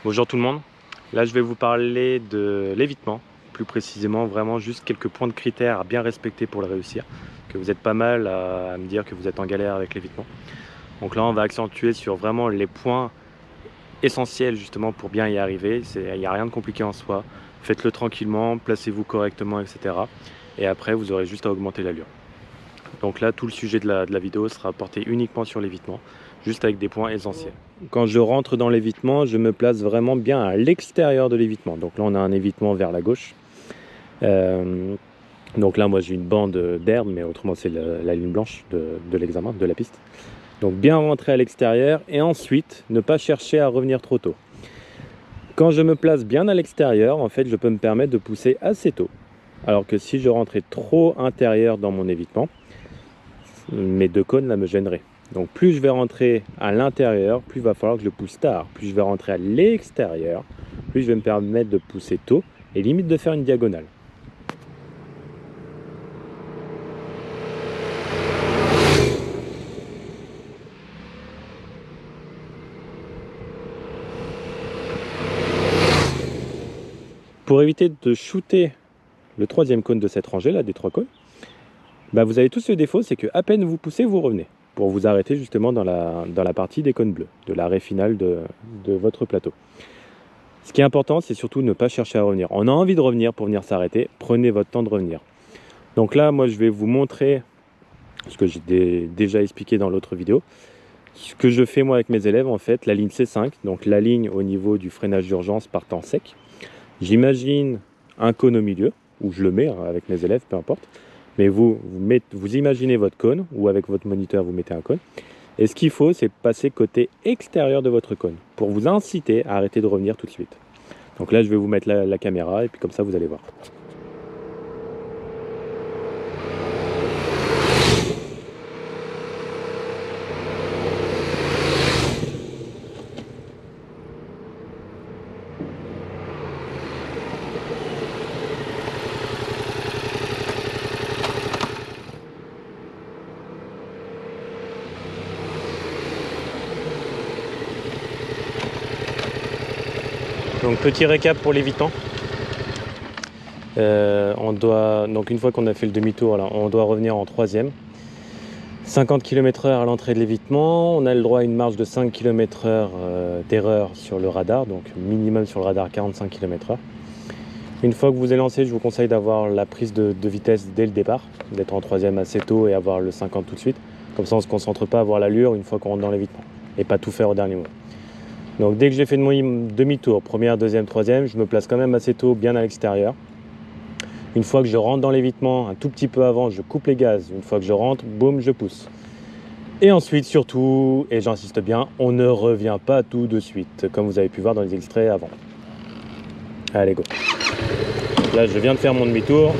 Bonjour tout le monde, là je vais vous parler de l'évitement, plus précisément vraiment juste quelques points de critères à bien respecter pour le réussir, que vous êtes pas mal à me dire que vous êtes en galère avec l'évitement. Donc là on va accentuer sur vraiment les points essentiels justement pour bien y arriver, il n'y a rien de compliqué en soi, faites-le tranquillement, placez-vous correctement etc. Et après vous aurez juste à augmenter l'allure. Donc là tout le sujet de la vidéo sera porté uniquement sur l'évitement, juste avec des points essentiels. Quand je rentre dans l'évitement, je me place vraiment bien à l'extérieur de l'évitement. Donc là, on a un évitement vers la gauche. Donc là, moi, j'ai une bande d'herbe, mais autrement, c'est la ligne blanche de l'examen, de la piste. Donc bien rentrer à l'extérieur et ensuite, ne pas chercher à revenir trop tôt. Quand je me place bien à l'extérieur, en fait, je peux me permettre de pousser assez tôt. Alors que si je rentrais trop intérieur dans mon évitement, mes deux cônes là me gêneraient. Donc plus je vais rentrer à l'intérieur, plus il va falloir que je pousse tard. Plus je vais rentrer à l'extérieur, plus je vais me permettre de pousser tôt et limite de faire une diagonale. Pour éviter de shooter le troisième cône de cette rangée là, des trois cônes, bah vous avez tous ce défaut, c'est que à peine vous poussez, vous revenez. Pour vous arrêter justement dans la partie des cônes bleus, de l'arrêt final de votre plateau. Ce qui est important, c'est surtout ne pas chercher à revenir. On a envie de revenir pour venir s'arrêter, prenez votre temps de revenir. Donc là, moi, je vais vous montrer ce que j'ai déjà expliqué dans l'autre vidéo. Ce que je fais moi avec mes élèves, en fait, la ligne C5, donc la ligne au niveau du freinage d'urgence partant sec. J'imagine un cône au milieu, où je le mets avec mes élèves, peu importe. Mais vous imaginez votre cône, ou avec votre moniteur, vous mettez un cône. Et ce qu'il faut, c'est passer côté extérieur de votre cône, pour vous inciter à arrêter de revenir tout de suite. Donc là, je vais vous mettre la caméra, et puis comme ça, vous allez voir. Donc petit récap pour l'évitant. Donc une fois qu'on a fait le demi-tour, là, on doit revenir en troisième. 50 km/h à l'entrée de l'évitement. On a le droit à une marge de 5 km/h d'erreur sur le radar, donc minimum sur le radar 45 km/h. Une fois que vous êtes lancé, je vous conseille d'avoir la prise de vitesse dès le départ, d'être en troisième assez tôt et avoir le 50 tout de suite. Comme ça on ne se concentre pas à avoir l'allure une fois qu'on rentre dans l'évitement et pas tout faire au dernier moment. Donc dès que j'ai fait de mon demi-tour, première, deuxième, troisième, je me place quand même assez tôt, bien à l'extérieur. Une fois que je rentre dans l'évitement, un tout petit peu avant, je coupe les gaz. Une fois que je rentre, boum, je pousse. Et ensuite, surtout, et j'insiste bien, on ne revient pas tout de suite, comme vous avez pu voir dans les extraits avant. Allez, go. Là, je viens de faire mon demi-tour.